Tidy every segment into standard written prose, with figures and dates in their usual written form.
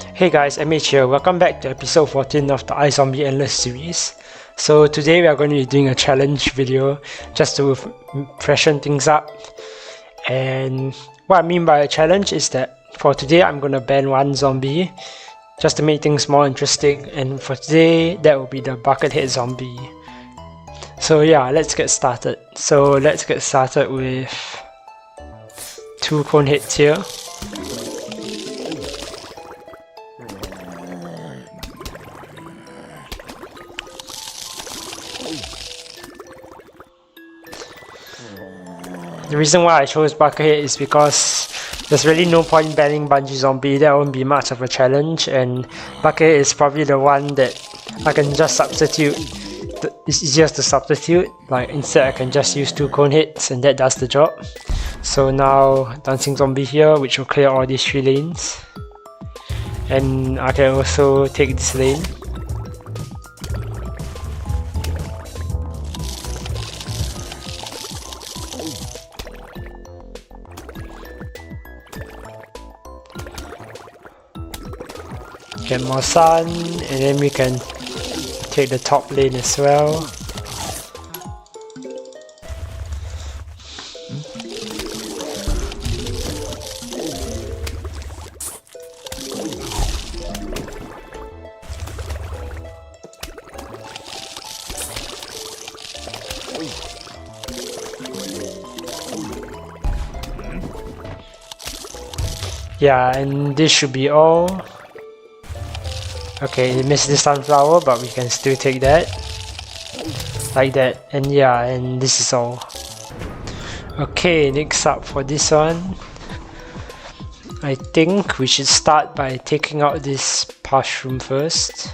Hey guys, MH here. Welcome back to episode 14 of the iZombie Endless series. So today we are going to be doing a challenge video just to freshen things up. And what I mean by a challenge is that for today I'm going to ban one zombie just to make things more interesting. And for today that will be the Buckethead zombie. So yeah, let's get started. So let's get started with 2 cone heads here. The reason why I chose Buckethead is because there's really no point banning Bungee Zombie. That won't be much of a challenge, and Buckethead is probably the one that I can just substitute. It's easiest to substitute. Like instead I can just use 2 cone hits and that does the job. So now Dancing Zombie here, which will clear all these 3 lanes. And I can also take this lane. Get more sun, and then we can take the top lane as well. Yeah, and this should be all. Okay, it missed the sunflower, but we can still take that. Like that, and yeah, and this is all. Okay, next up for this one, I think we should start by taking out this mushroom first.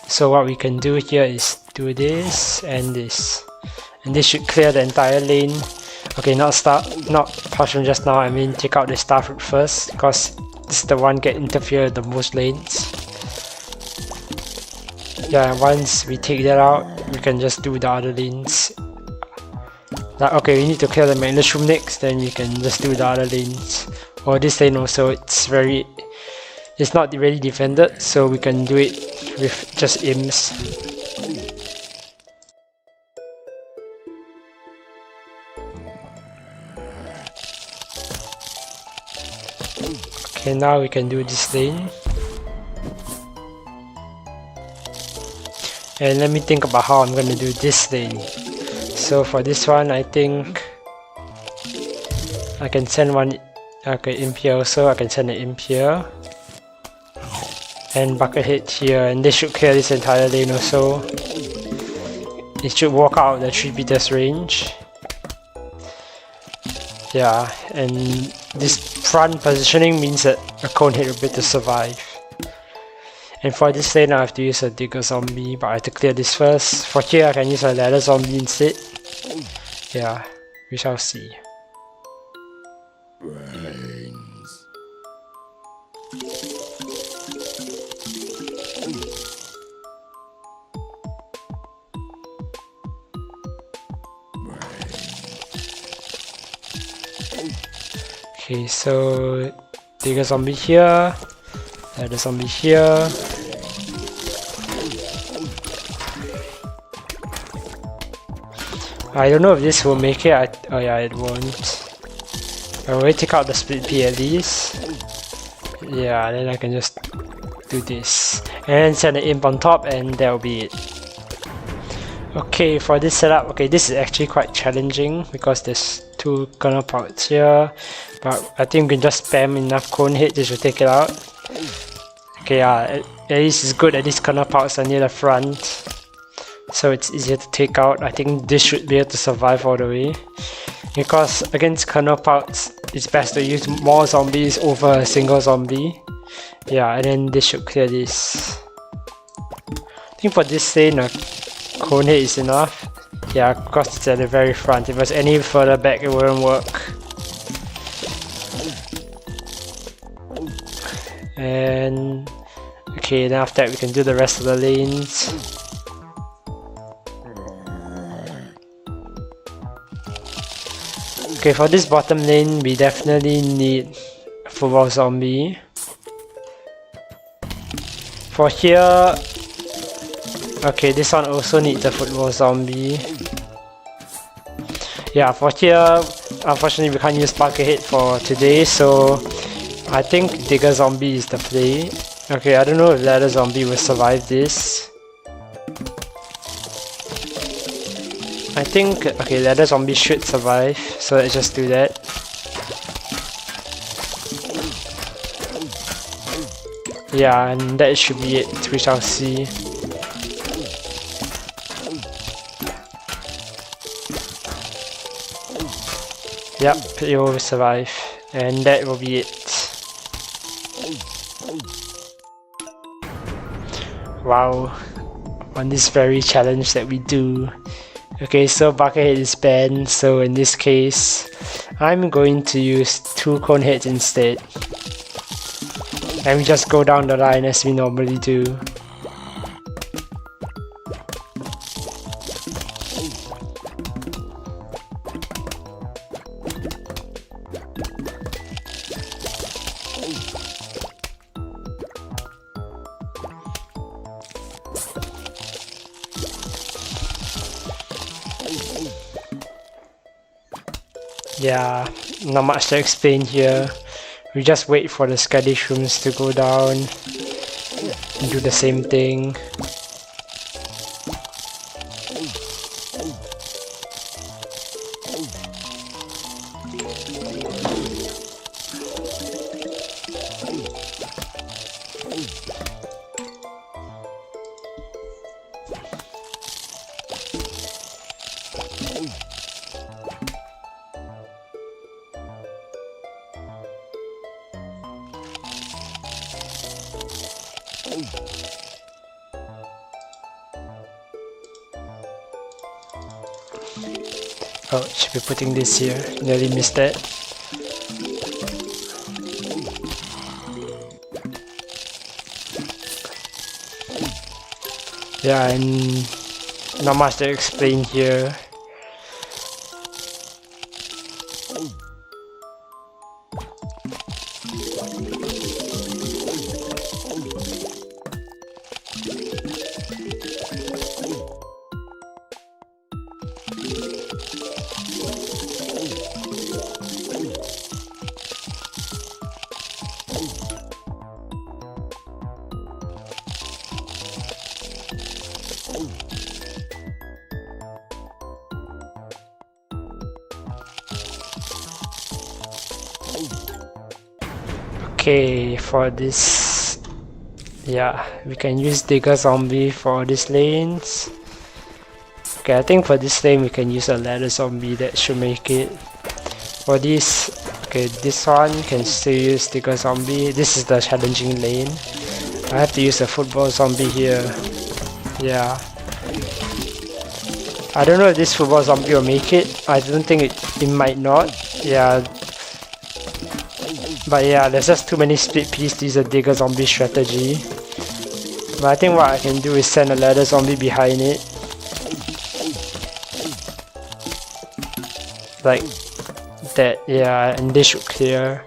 So what we can do here is do this, and this should clear the entire lane. Okay, not mushroom just now, I mean take out the starfruit first, because this is the one get interfered the most lanes. Yeah, once we take that out, we can just do the other lanes. Like, okay, we need to clear the mushroom next, then we can just do the other lanes. Or this lane also, it's not really defended, so we can do it with just imps. Okay, now we can do this lane. And let me think about how I'm gonna do this lane. So for this one, I think I can send one imp here also. I can send an imp here. And Buckethead here, and they should clear this entire lane also. It should walk out the 3 meters range. Yeah, and this front positioning means that a cone hit will be able to survive. And for this lane I have to use a digger zombie, but I have to clear this first. For here I can use a ladder zombie instead. Yeah, we shall see. Brains. Okay, so digger zombie here. Ladder zombie here. I don't know if this will make it. Oh yeah, it won't. I will take out the split P at least. Yeah, then I can just do this. And send an imp on top, and that will be it. Okay, for this setup, okay, this is actually quite challenging because there's 2 kernel parts here. But I think we can just spam enough cone hit, this will take it out. Okay, yeah, at least it's good that these kernel parts are near the front, so it's easier to take out. I think this should be able to survive all the way, because against kernel parts it's best to use more zombies over a single zombie. Yeah, and then this should clear this. I think for this lane a cone hit is enough. Yeah, because it's at the very front. If it was any further back it wouldn't work. And okay, then after that we can do the rest of the lanes. Okay, for this bottom lane we definitely need a football zombie. For here, okay, this one also needs a football zombie. Yeah, for here, unfortunately we can't use Buckethead for today, so I think Digger Zombie is the play. Okay, I don't know if Ladder Zombie will survive this. I think, okay, Ladder Zombie should survive, so let's just do that. Yeah, and that should be it, we shall see. Yep, it will survive, and that will be it. Wow, on this very challenge that we do. Okay, so Buckethead is banned, so in this case, I'm going to use 2 cone heads instead. And we just go down the line as we normally do. Yeah, not much to explain here. We just wait for the skirmish rooms to go down and do the same thing. Oh, should be putting this here. Nearly missed that. Yeah, and not much to explain here. Okay, for this, yeah, we can use Digger Zombie for these lanes. Okay, I think for this lane we can use a Ladder Zombie, that should make it. For this, okay, this one can still use Digger Zombie. This is the challenging lane. I have to use a Football Zombie here. Yeah. I don't know if this Football Zombie will make it. I don't think it might not. Yeah. But yeah, there's just too many split pieces to use a Digger Zombie strategy. But I think what I can do is send a Ladder Zombie behind it. Like that, yeah, and they should clear.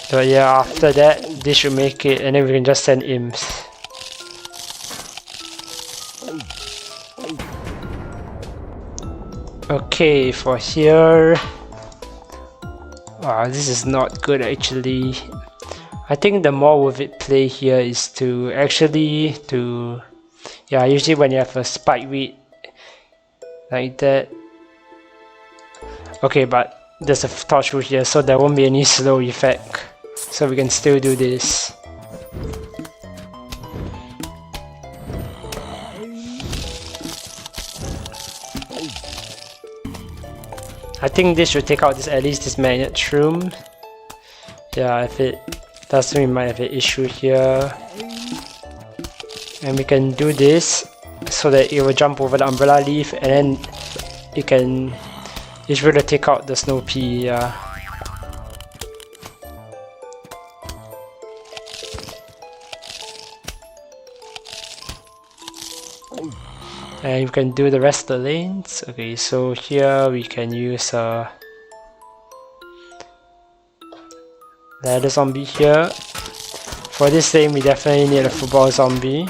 But yeah, after that, they should make it, and then we can just send imps. Okay, for here, wow, this is not good actually. I think the more worth it play here is to actually yeah, usually when you have a spike read like that. Okay, but there's a torch root here, so there won't be any slow effect, so we can still do this. I think this should take out this, at least this magnet shroom. Yeah, if it doesn't, we might have an issue here. And we can do this so that it will jump over the umbrella leaf, and then it should really take out the snow pea. Yeah. And you can do the rest of the lanes. Okay, so here we can use ladder zombie here. For this thing, we definitely need a football zombie.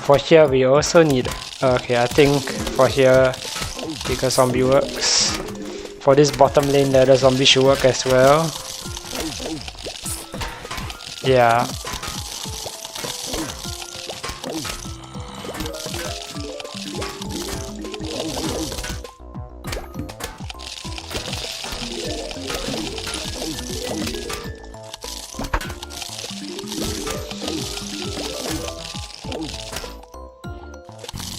For here, we also need... Okay, I think for here, bigger zombie works. For this bottom lane, ladder zombie should work as well. Yeah.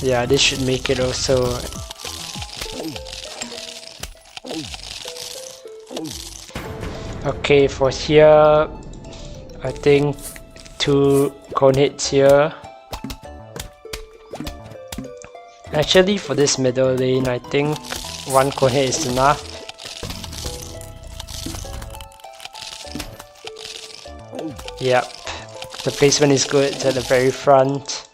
Yeah, this should make it also. Okay, for here, I think 2 cone hits here. Actually, for this middle lane, I think 1 cone hit is enough. Yep, the placement is good, it's at the very front.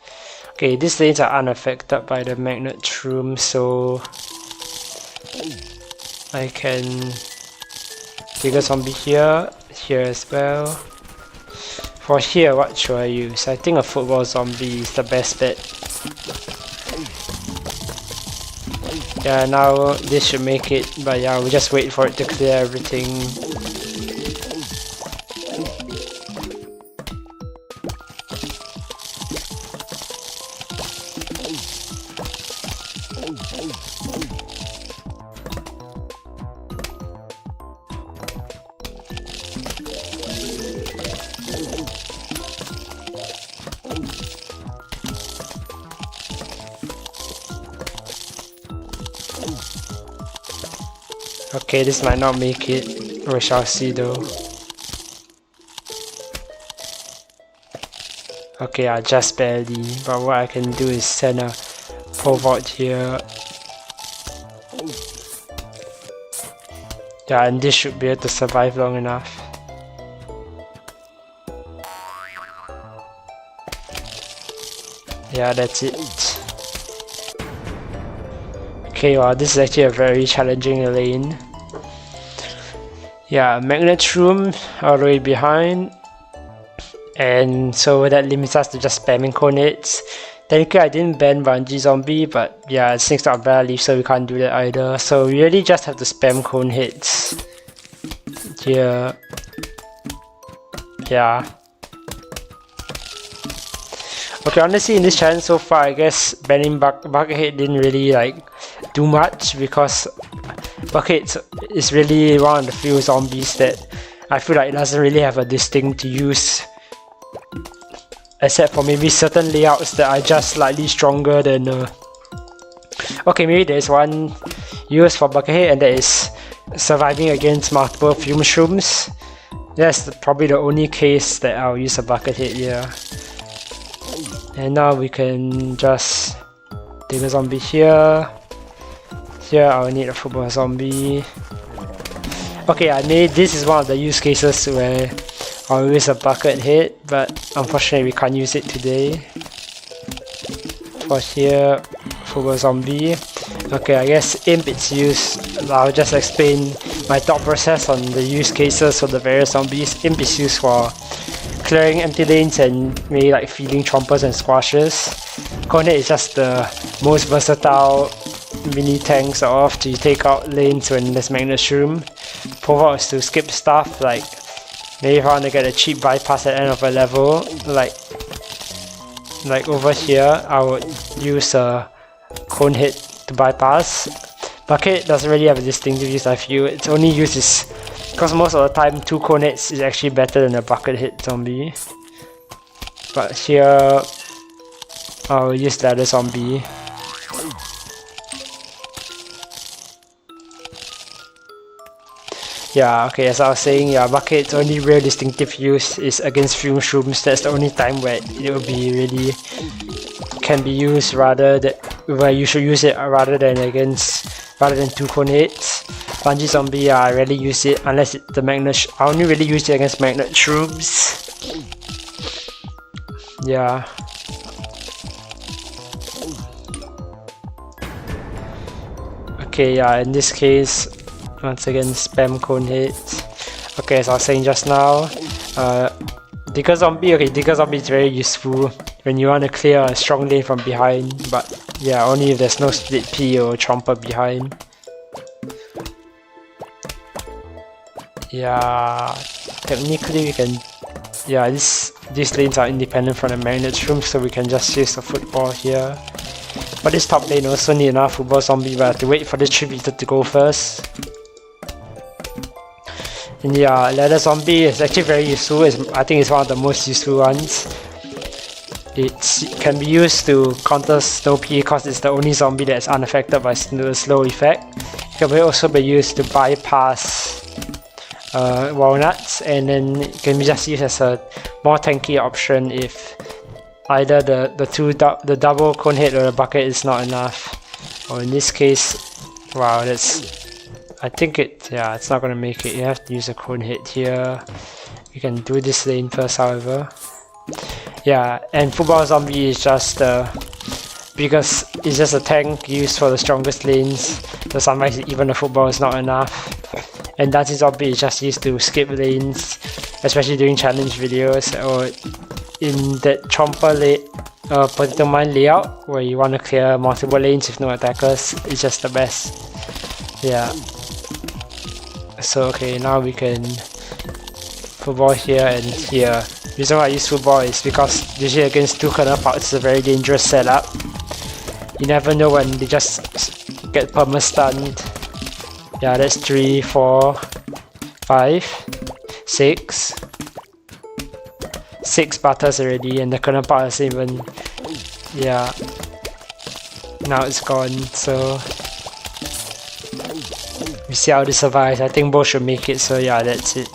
Okay, these lanes are unaffected by the magnet shroom, so I can bigger zombie here as well. For here, what should I use? I think a football zombie is the best bet. Yeah, now this should make it, but yeah, we'll just wait for it to clear everything. Okay, this might not make it. We shall see though. Okay, just barely. But what I can do is send a pole vault here. Yeah, and this should be able to survive long enough. Yeah, that's it. Okay, wow, this is actually a very challenging lane. Yeah, magnet shroom all the way behind, and so that limits us to just spamming cone hits. Technically I didn't ban bungee zombie, but yeah, it seems not bad leaf, so we can't do that either. So we really just have to spam cone hits here. Yeah. Okay, honestly in this challenge so far, I guess banning bucket hit didn't really like do much, because bucket is really one of the few zombies that I feel like it doesn't really have a distinct use, except for maybe certain layouts that are just slightly stronger than okay, maybe there's one use for bucket hit, and that is surviving against multiple fume shrooms. That's probably the only case that I'll use a bucket hit here. And now we can just take a zombie here. Here I'll need a football zombie. Okay, this is one of the use cases where I'll use a bucket hit, but unfortunately we can't use it today. For here, football zombie. Okay, I guess imp it's used. I'll just explain my thought process on the use cases of the various zombies. Imp is used for clearing empty lanes and maybe like feeding chompers and squashes. Cone hit is just the most versatile mini tanks off to take out lanes when there's magnet shroom. Pole vault is to skip stuff, like maybe if I want to get a cheap bypass at the end of a level, like over here I would use a cone hit to bypass. Bucket doesn't really have a distinctive use, I feel. Its only use is because most of the time 2 cone hits is actually better than a bucket hit zombie. But here I'll use ladder zombie. Yeah, okay, as I was saying, yeah, bucket's only real distinctive use is against fume shrooms. That's the only time where it will be really can be used where you should use it rather than 2 cone hits. Bungee zombie, I rarely use it unless the magnet. I only really use it against magnet shrooms. Yeah. Okay, yeah, in this case, once again, spam cone hits. Okay, as I was saying just now, Digger Zombie, okay, Digger Zombie is very useful when you want to clear a strong lane from behind, but yeah, only if there's no split P or Chomper behind. Yeah, technically we can, yeah, these lanes are independent from the Magnet's room, so we can just use the football here. But this top lane also need enough football zombie, but I have to wait for the tribute to go first. And yeah, ladder zombie is actually very useful. I think it's one of the most useful ones. It can be used to counter Snow Pea because it's the only zombie that's unaffected by the slow effect. It can also be used to bypass walnuts, and then it can be just used as a more tanky option if either the double cone hit or the bucket is not enough. Or in this case, wow, I think it's not gonna make it. You have to use a cone hit here. You can do this lane first, however. Yeah, and football zombie is just because it's just a tank used for the strongest lanes. So sometimes even the football is not enough. And dancing zombie is just used to skip lanes, especially during challenge videos or in that Chomper potato mine layout where you want to clear multiple lanes with no attackers. It's just the best. Yeah. So okay, now we can football here and here. The reason why I use football is because usually against two corner parts it's a very dangerous setup. You never know when they just get perma stunned. Yeah, that's 3, 4, 5, 6. 6 butters already, and the corner part is even. Yeah. Now it's gone, so. We see how this survives. I think both should make it, so yeah, that's it.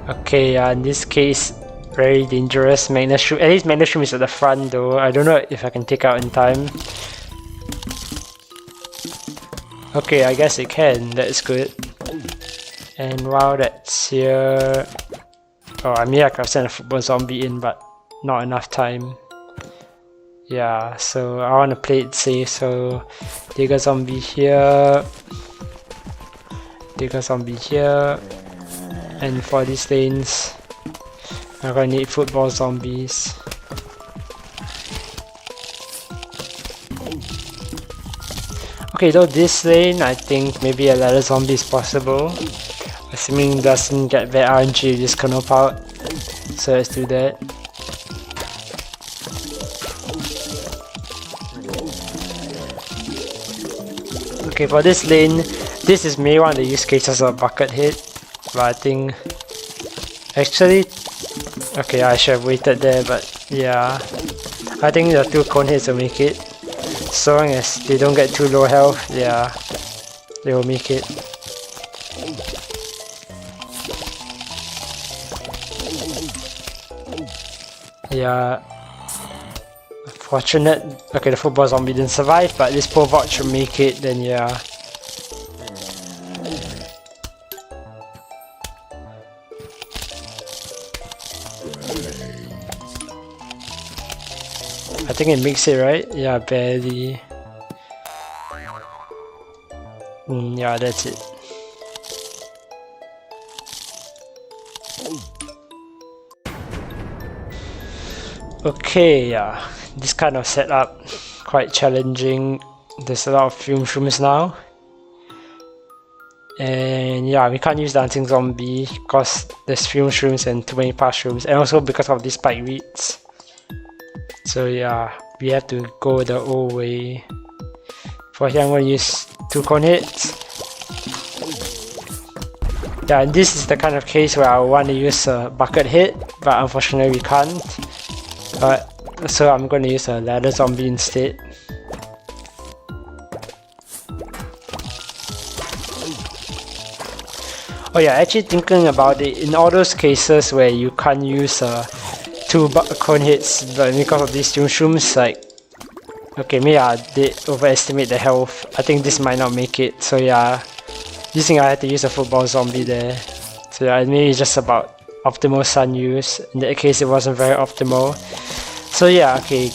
Okay, in this case, very dangerous. Magnesium, at least Magnesium is at the front though. I don't know if I can take out in time. Okay, I guess it can. That's good. And while that's here, oh, I mean I could have sent a football zombie in, but not enough time. Yeah, so I want to play it safe. So Digger zombie here, Digger zombie here, and for these lanes, I'm gonna need football zombies. Okay, though this lane, I think maybe a ladder zombie is possible. Assuming it doesn't get bad RNG with this kernel out. So let's do that. Okay, for this lane, this is maybe one of the use cases of bucket hit. But I think actually, okay, I should have waited there, but yeah, I think the 2 cone hits will make it. So long as they don't get too low health, yeah, they will make it. Yeah, fortunate. Okay, the football zombie didn't survive, but this poor bot should make it. Then yeah. I think it makes it, right? Yeah, barely. Yeah, that's it. Okay, yeah, this kind of setup quite challenging. There's a lot of fume shrooms now. And yeah, we can't use dancing zombie because there's fume shrooms and too many past shrooms, and also because of these spike reeds. So yeah, we have to go the old way. For here I'm going to use 2 cone hits. Yeah, and this is the kind of case where I want to use a bucket hit, but unfortunately we can't. So I'm going to use a ladder zombie instead. Oh yeah, actually thinking about it, in all those cases where you can't use 2 cone hits, but because of these shrooms, like Okay, maybe I did overestimate the health. I think this might not make it, so yeah. Using I had to use a football zombie there. So yeah, maybe it's just about optimal sun use. In that case, it wasn't very optimal. So yeah, okay.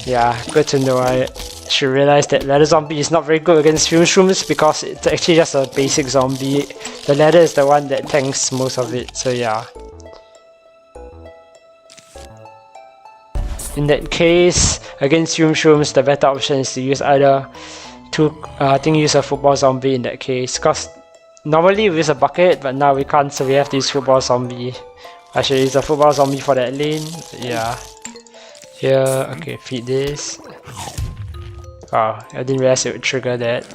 Yeah, good to know. I should realize that ladder zombie is not very good against shrooms because it's actually just a basic zombie. The ladder is the one that tanks most of it, so yeah. In that case, against shrooms, the better option is to use either I think use a football zombie in that case, because normally we use a bucket, but now we can't, so we have to use football zombie. I should use a football zombie for that lane. Yeah. Here, okay, feed this. Oh, I didn't realize it would trigger that.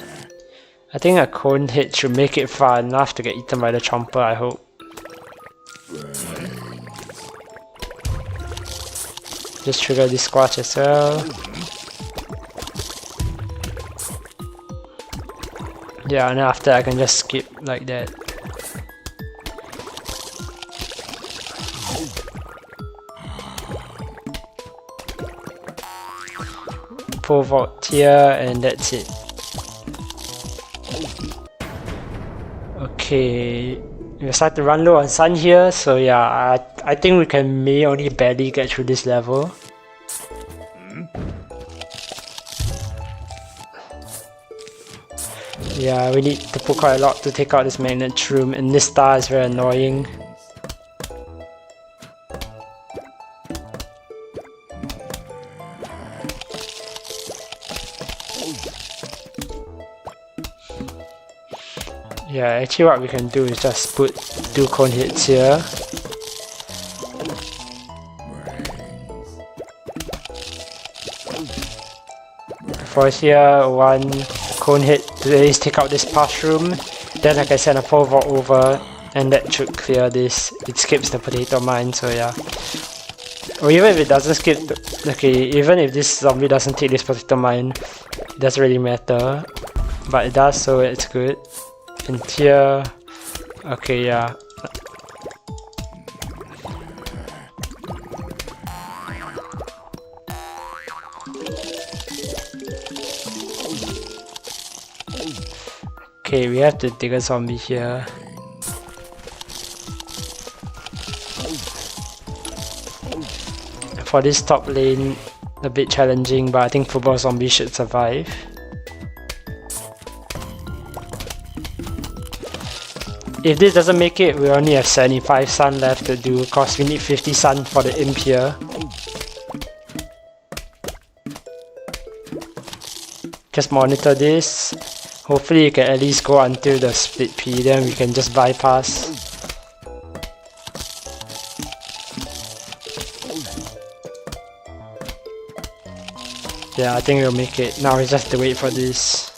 I think a cone hit should make it far enough to get eaten by the chomper, I hope. Just trigger this squash as well. Yeah, and after I can just skip like that. Full vault here, and that's it. Okay, we start to run low on sun here, so yeah, I think we may only barely get through this level. Yeah, we need to put quite a lot to take out this magnet shroom, and this star is very annoying. Yeah, actually what we can do is just put 2 cone hits here. For here, 1 cone hit to at least take out this mushroom. Then I can send a pole vault over, and that should clear this. It skips the potato mine, so yeah. Or even if it doesn't skip, okay, even if this zombie doesn't take this potato mine, it doesn't really matter. But it does, so it's good. And here, okay, yeah. Okay, we have to dig a zombie here. For this top lane, a bit challenging, but I think football zombie should survive. If this doesn't make it, we only have 75 sun left to do, cause we need 50 sun for the imp here. Just monitor this. Hopefully you can at least go until the split P, then we can just bypass. Yeah, I think we'll make it. Now we just have to wait for this.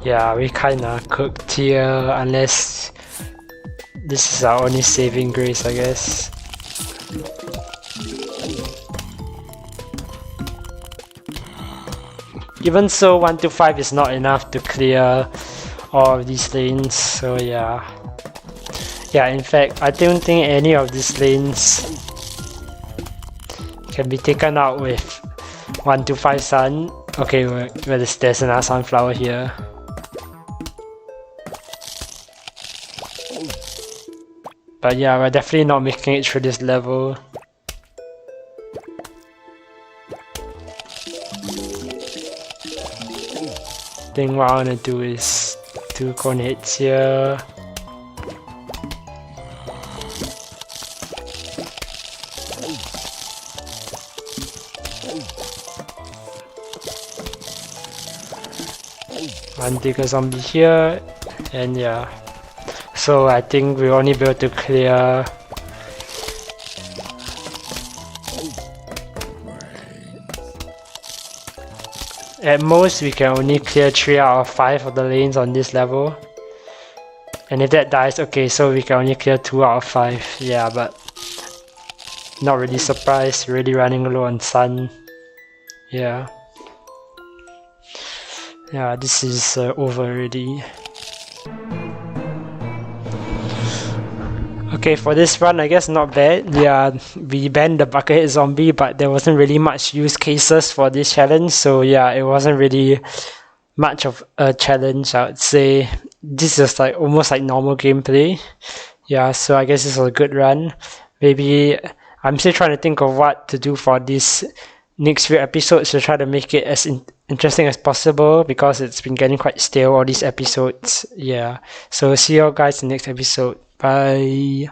Yeah, we kinda cooked here, unless this is our only saving grace, I guess. Even so, 1 to 5 is not enough to clear all of these lanes, so yeah. Yeah, in fact, I don't think any of these lanes can be taken out with 1 to 5 sun. Okay, there's another sunflower here. But yeah, we're definitely not making it through this level. I think what I wanna do is 2 cone hits here. One digger zombie here, and yeah. So I think we'll only be able to clear at most we can only clear 3 out of 5 of the lanes on this level. And if that dies, okay, so we can only clear 2 out of 5. Yeah, but not really surprised, really running low on sun. Yeah. Yeah, this is over already. Okay, for this run, I guess not bad. Yeah, we banned the Buckethead Zombie, but there wasn't really much use cases for this challenge, so yeah, it wasn't really much of a challenge, I would say. This is like almost like normal gameplay. Yeah, so I guess this was a good run. Maybe I'm still trying to think of what to do for this next few episodes to try to make it as interesting as possible, because it's been getting quite stale, all these episodes. Yeah, so see you guys in the next episode. Bye.